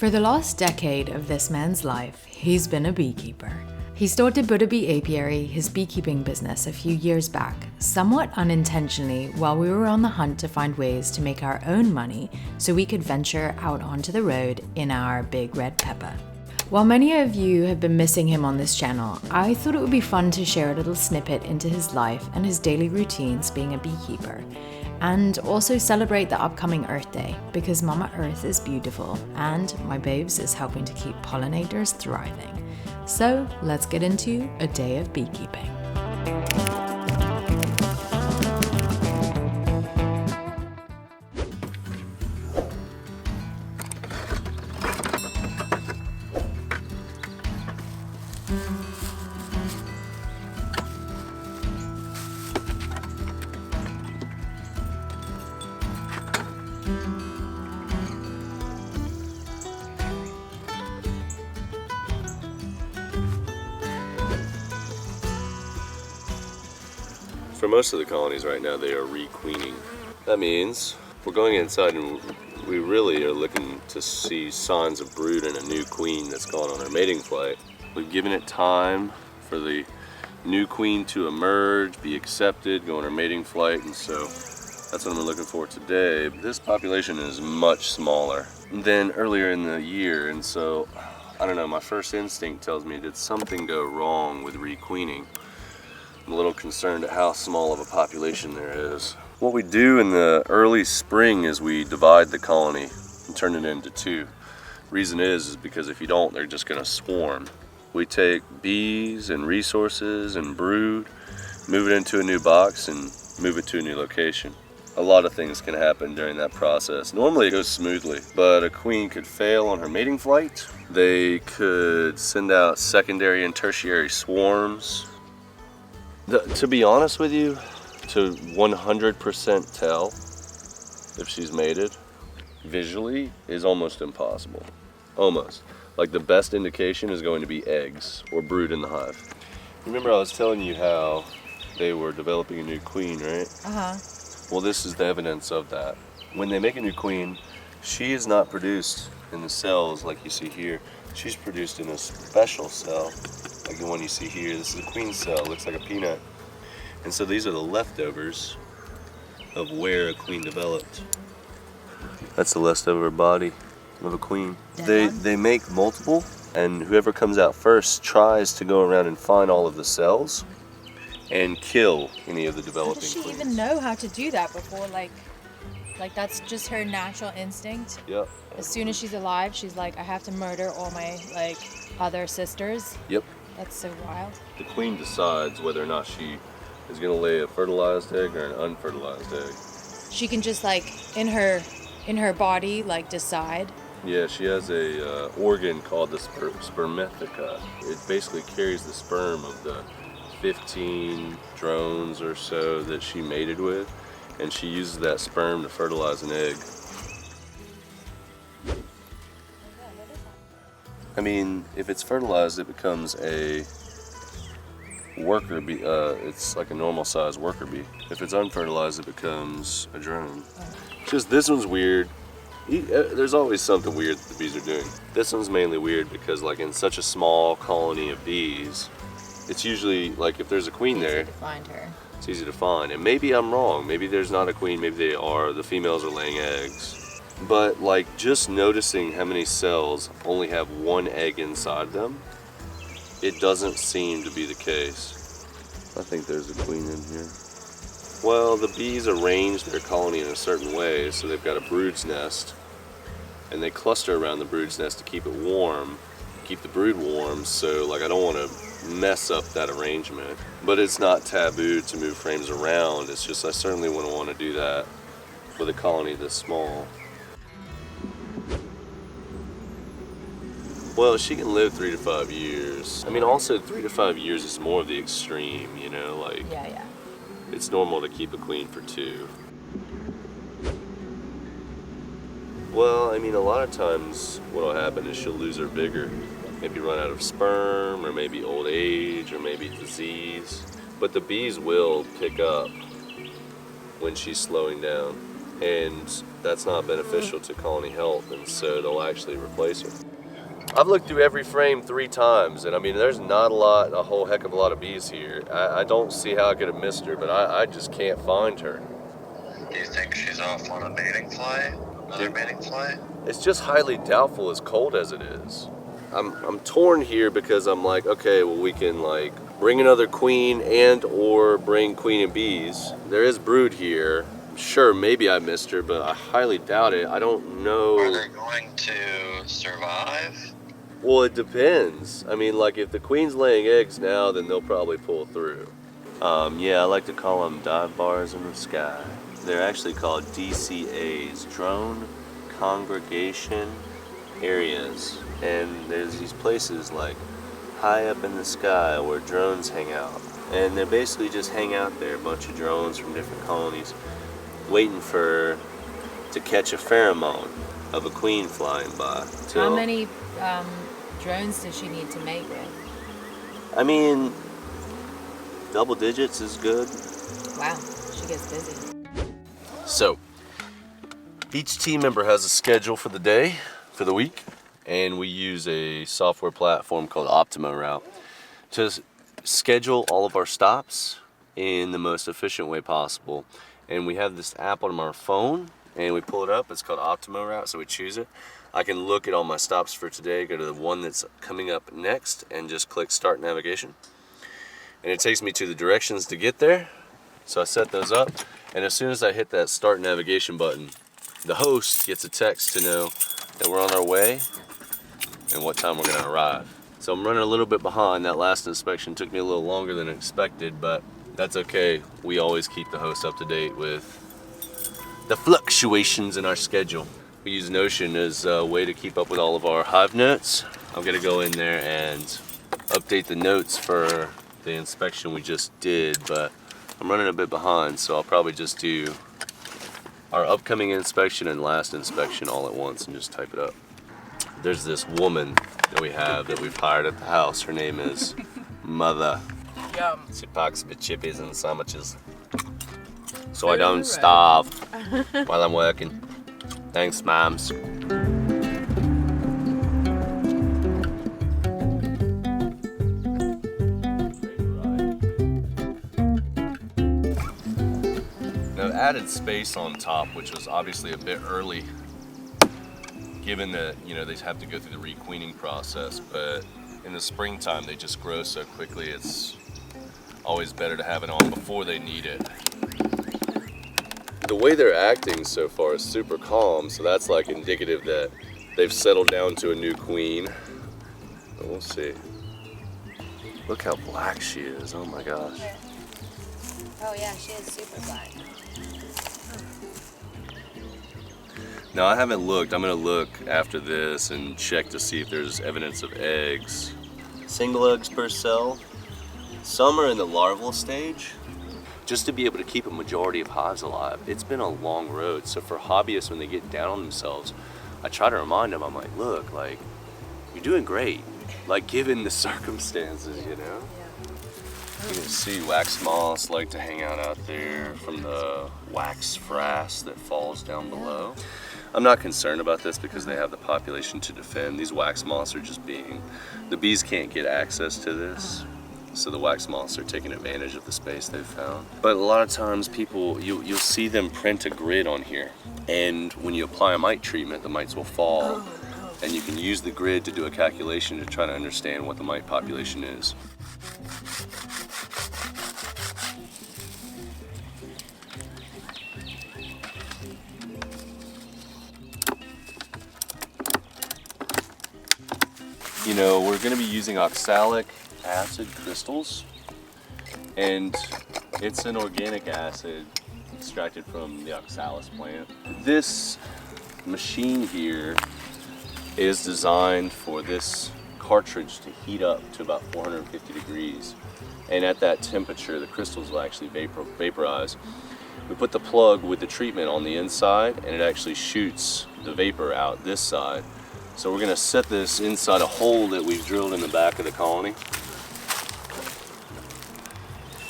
For the last decade of this man's life, he's been a beekeeper. He started Buddha Bee Apiary, his beekeeping business, a few years back, somewhat unintentionally while we were on the hunt to find ways to make our own money so we could venture out onto the road in our big red pepper. While many of you have been missing him on this channel, I thought it would be fun to share a little snippet into his life and his daily routines being a beekeeper, and also celebrate the upcoming Earth Day, because Mama Earth is beautiful and my babes is helping to keep pollinators thriving. So let's get into a day of beekeeping. For most of the colonies right now, they are requeening. That means we're going inside and we really are looking to see signs of brood and a new queen that's gone on her mating flight. We've given it time for the new queen to emerge, be accepted, go on her mating flight, and so that's what I'm looking for today. This population is much smaller than earlier in the year, and so I don't know, my first instinct tells me, did something go wrong with requeening? I'm a little concerned at how small of a population there is. What we do in the early spring is we divide the colony and turn it into two. Reason is because if you don't, they're just gonna swarm. We take bees and resources and brood, move it into a new box and move it to a new location. A lot of things can happen during that process. Normally it goes smoothly, but a queen could fail on her mating flight. They could send out secondary and tertiary swarms. To be honest with you, to 100% tell if she's mated visually is almost impossible. Almost. Like the best indication is going to be eggs or brood in the hive. Remember I was telling you how they were developing a new queen, right? Uh-huh. Well, this is the evidence of that. When they make a new queen, she is not produced in the cells like you see here. She's produced in a special cell, like the one you see here. This is a queen cell, it looks like a peanut. And so these are the leftovers of where a queen developed. That's the leftover body of a queen. They make multiple, and whoever comes out first tries to go around and find all of the cells and kill any of the developing queens. How does she even know how to do that before, like that's just her natural instinct? Yep. As soon as she's alive, she's like, I have to murder all my other sisters. Yep. That's so wild. The queen decides whether or not she is going to lay a fertilized egg or an unfertilized egg. She can just in her body decide. Yeah, she has a organ called the spermatheca. It basically carries the sperm of the 15 drones or so that she mated with, and she uses that sperm to fertilize an egg. I mean, if it's fertilized, it becomes a worker bee. It's like a normal size worker bee. If it's unfertilized, it becomes a drone. Just this one's weird. There's always something weird that the bees are doing. This one's mainly weird because in such a small colony of bees, it's usually if there's a queen there, easy to find her. It's easy to find. And maybe I'm wrong. Maybe there's not a queen. Maybe they are. The females are laying eggs. But just noticing how many cells only have one egg inside them, it doesn't seem to be the case. I think there's a queen in here. Well, the bees arrange their colony in a certain way, so they've got a brood's nest, and they cluster around the brood's nest to keep it warm, keep the brood warm, so I don't want to mess up that arrangement. But it's not taboo to move frames around. It's just I certainly wouldn't want to do that with a colony this small. Well, she can live 3 to 5 years. I mean, also 3 to 5 years is more of the extreme, Yeah. It's normal to keep a queen for 2. Well, I mean, a lot of times what'll happen is she'll lose her vigor. Maybe run out of sperm, or maybe old age, or maybe disease. But the bees will pick up when she's slowing down. and that's not beneficial to colony health, and so they'll actually replace her. I've looked through every frame 3 times, and I mean, there's not a whole heck of a lot of bees here. I don't see how I could have missed her, but I just can't find her. Do you think she's off on a mating flight? Another mating flight? It's just highly doubtful, as cold as it is. I'm torn here because I'm like, okay, well, we can like bring another queen and or bring queen and bees. There is brood here. Sure, maybe I missed her, but I highly doubt it. I don't know. Are they going to survive? Well, it depends. I mean, like if the queen's laying eggs now, then they'll probably pull through. Yeah, I like to call them dive bars in the sky. They're actually called DCAs, Drone Congregation Areas. And there's these places like high up in the sky where drones hang out. And they basically just hang out there, a bunch of drones from different colonies, waiting to catch a pheromone of a queen flying by. How many drones does she need to mate with? I mean, double digits is good. Wow, she gets busy. So, each team member has a schedule for the day, for the week, and we use a software platform called OptimoRoute to schedule all of our stops in the most efficient way possible. And we have this app on our phone, and we pull it up. It's called OptimoRoute, so we choose it. I can look at all my stops for today, go to the one that's coming up next, and just click Start Navigation. And it takes me to the directions to get there. So I set those up, and as soon as I hit that Start Navigation button, the host gets a text to know that we're on our way and what time we're gonna arrive. So I'm running a little bit behind. That last inspection took me a little longer than expected, but that's okay. We always keep the host up to date with the fluctuations in our schedule. We use Notion as a way to keep up with all of our hive notes. I'm gonna go in there and update the notes for the inspection we just did, but I'm running a bit behind, so I'll probably just do our upcoming inspection and last inspection all at once and just type it up. There's this woman that we've hired at the house. Her name is Mother. Yum. She packs the chippies and sandwiches so I don't starve while I'm working. Thanks, moms. Now, added space on top, which was obviously a bit early, given that, you know, they have to go through the requeening process, but in the springtime they just grow so quickly, it's always better to have it on before they need it. The way they're acting so far is super calm, so that's like indicative that they've settled down to a new queen. But we'll see. Look how black she is, oh my gosh. Oh yeah, she is super black. Now I haven't looked. I'm gonna look after this and check to see if there's evidence of eggs. Single eggs per cell. Some are in the larval stage. Just to be able to keep a majority of hives alive, it's been a long road. So for hobbyists, when they get down on themselves, I try to remind them, I'm like, look, like, you're doing great. Like, given the circumstances, you know? You can see wax moths like to hang out there from the wax frass that falls down below. I'm not concerned about this because they have the population to defend. These wax moths are just the bees can't get access to this, so the wax moths are taking advantage of the space they've found. But a lot of times you'll see them print a grid on here, and when you apply a mite treatment, the mites will fall, and you can use the grid to do a calculation to try to understand what the mite population is. You know, we're going to be using oxalic acid crystals, and it's an organic acid extracted from the oxalis plant. This machine here is designed for this cartridge to heat up to about 450 degrees, and at that temperature the crystals will actually vaporize. We put the plug with the treatment on the inside, and it actually shoots the vapor out this side. So we're gonna set this inside a hole that we've drilled in the back of the colony.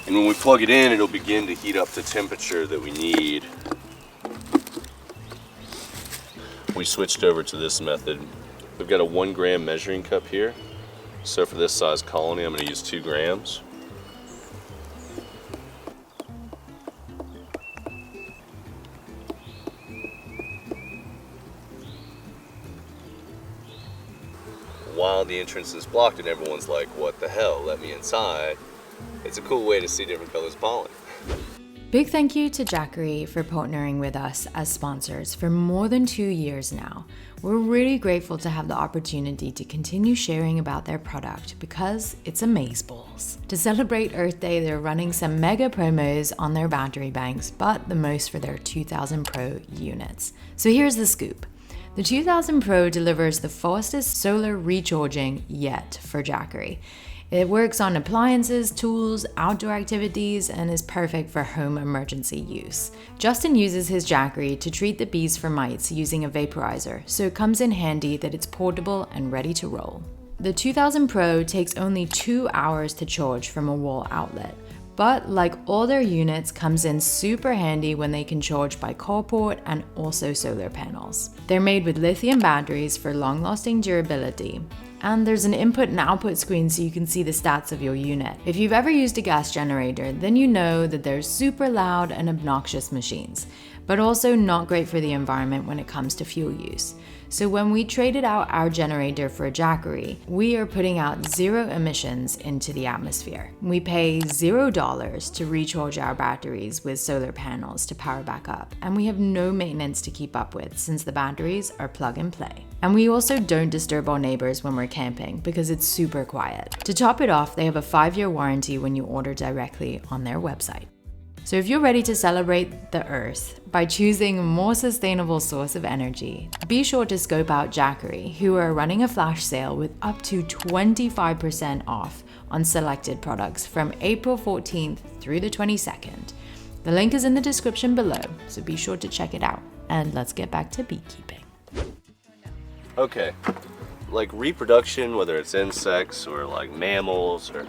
And when we plug it in, it'll begin to heat up to temperature that we need. we switched over to this method. We've got a 1 gram measuring cup here. So for this size colony, I'm going to use 2 grams. While the entrance is blocked and everyone's like, what the hell, let me inside, it's a cool way to see different colors of pollen. Big thank you to Jackery for partnering with us as sponsors for more than 2 years now. We're really grateful to have the opportunity to continue sharing about their product because it's amazeballs. To celebrate Earth Day, they're running some mega promos on their battery banks, but the most for their 2000 Pro units. So here's the scoop. The 2000 Pro delivers the fastest solar recharging yet for Jackery. It works on appliances, tools, outdoor activities, and is perfect for home emergency use. Justin uses his Jackery to treat the bees for mites using a vaporizer, so it comes in handy that it's portable and ready to roll. The 2000 Pro takes only 2 hours to charge from a wall outlet. But like all their units, comes in super handy when they can charge by carport and also solar panels. They're made with lithium batteries for long-lasting durability. And there's an input and output screen so you can see the stats of your unit. If you've ever used a gas generator, then you know that they're super loud and obnoxious machines, but also not great for the environment when it comes to fuel use. So when we traded out our generator for a Jackery, we are putting out 0 emissions into the atmosphere. We pay $0 to recharge our batteries with solar panels to power back up, and we have no maintenance to keep up with since the batteries are plug and play. And we also don't disturb our neighbors when we're camping because it's super quiet. To top it off, they have a 5-year warranty when you order directly on their website. So if you're ready to celebrate the Earth by choosing a more sustainable source of energy, be sure to scope out Jackery, who are running a flash sale with up to 25% off on selected products from April 14th through the 22nd. The link is in the description below, so be sure to check it out. And let's get back to beekeeping. Okay, like reproduction, whether it's insects or like mammals or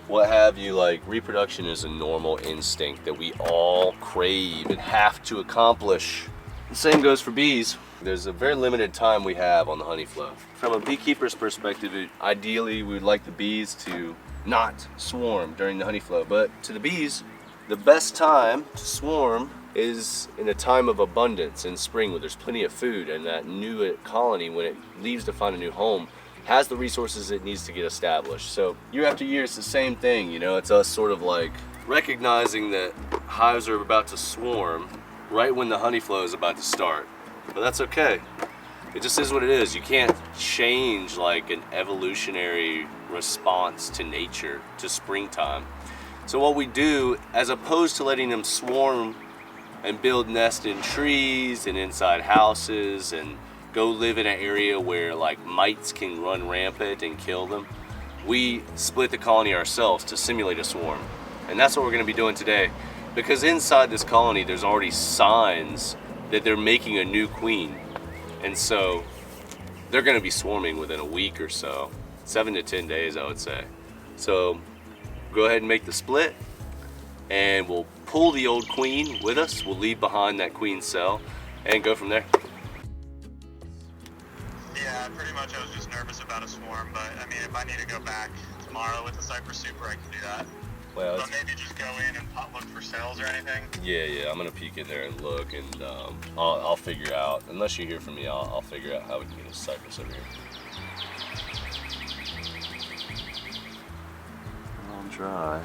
what have you, like reproduction is a normal instinct that we all crave and have to accomplish. The same goes for bees. There's a very limited time we have on the honey flow. From a beekeeper's perspective, ideally we would like the bees to not swarm during the honey flow, but to the bees, the best time to swarm is in a time of abundance in spring where there's plenty of food, and that new colony, when it leaves to find a new home, has the resources it needs to get established. So year after year, it's the same thing, you know, it's us sort of like recognizing that hives are about to swarm right when the honey flow is about to start. But that's okay. It just is what it is. You can't change like an evolutionary response to nature, to springtime. So what we do, as opposed to letting them swarm and build nests in trees and inside houses and go live in an area where like mites can run rampant and kill them, we split the colony ourselves to simulate a swarm. And that's what we're going to be doing today, because inside this colony there's already signs that they're making a new queen, and so they're going to be swarming within a week or so, 7 to 10 days I would say. So go ahead and make the split, and we'll pull the old queen with us. We'll leave behind that queen cell and go from there. Yeah, pretty much I was just nervous about a swarm, but I mean, if I need to go back tomorrow with the Cypress Super, I can do that. Well, but maybe just go in and look for cells or anything? Yeah, I'm gonna peek in there and look, and I'll figure out, unless you hear from me, I'll figure out how we can get a Cypress over here. All dry.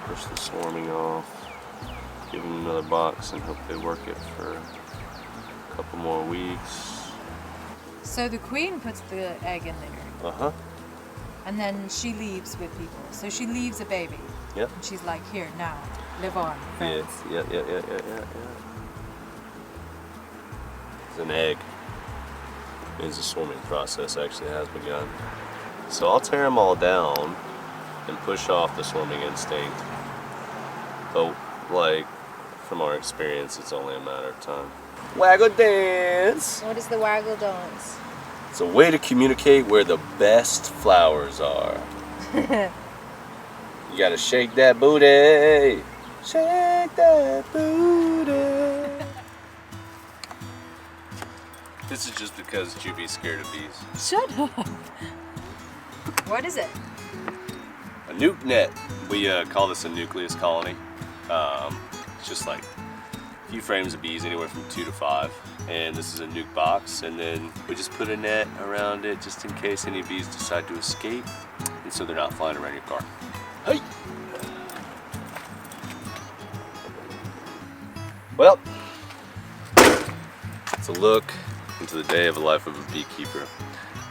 Push the swarming off, give them another box, and hope they work it for a couple more weeks. So the queen puts the egg in there. Uh-huh. And then she leaves with people. So she leaves a baby. Yep. And she's like, here, now, live on, friends. Yeah. It's an egg. Means the swarming process actually has begun. So I'll tear them all down and push off the swarming instinct. But like, from our experience, it's only a matter of time. Waggle dance! What is the waggle dance? It's a way to communicate where the best flowers are. You gotta shake that booty. Shake that booty. This is just because Juby's scared of bees. Shut up. What is it? A nuke net. We call this a nucleus colony. It's just like a few frames of bees, anywhere from 2 to 5. And this is a nuke box, and then we just put a net around it just in case any bees decide to escape, and so they're not flying around your car. Hey! Well, it's a look into the day of the life of a beekeeper.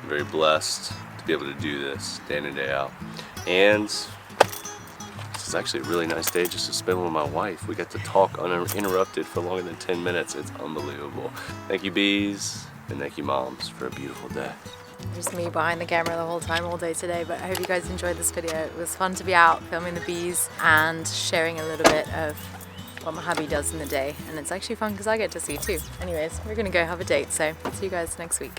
I'm very blessed to be able to do this day in and day out. And this is actually a really nice day just to spend with my wife. We got to talk uninterrupted for longer than 10 minutes. It's unbelievable. Thank you, bees, and thank you, moms, for a beautiful day. Just me behind the camera the whole time, all day today, but I hope you guys enjoyed this video. It was fun to be out filming the bees and sharing a little bit of what my hubby does in the day, and it's actually fun because I get to see too. Anyways, we're gonna go have a date, so see you guys next week.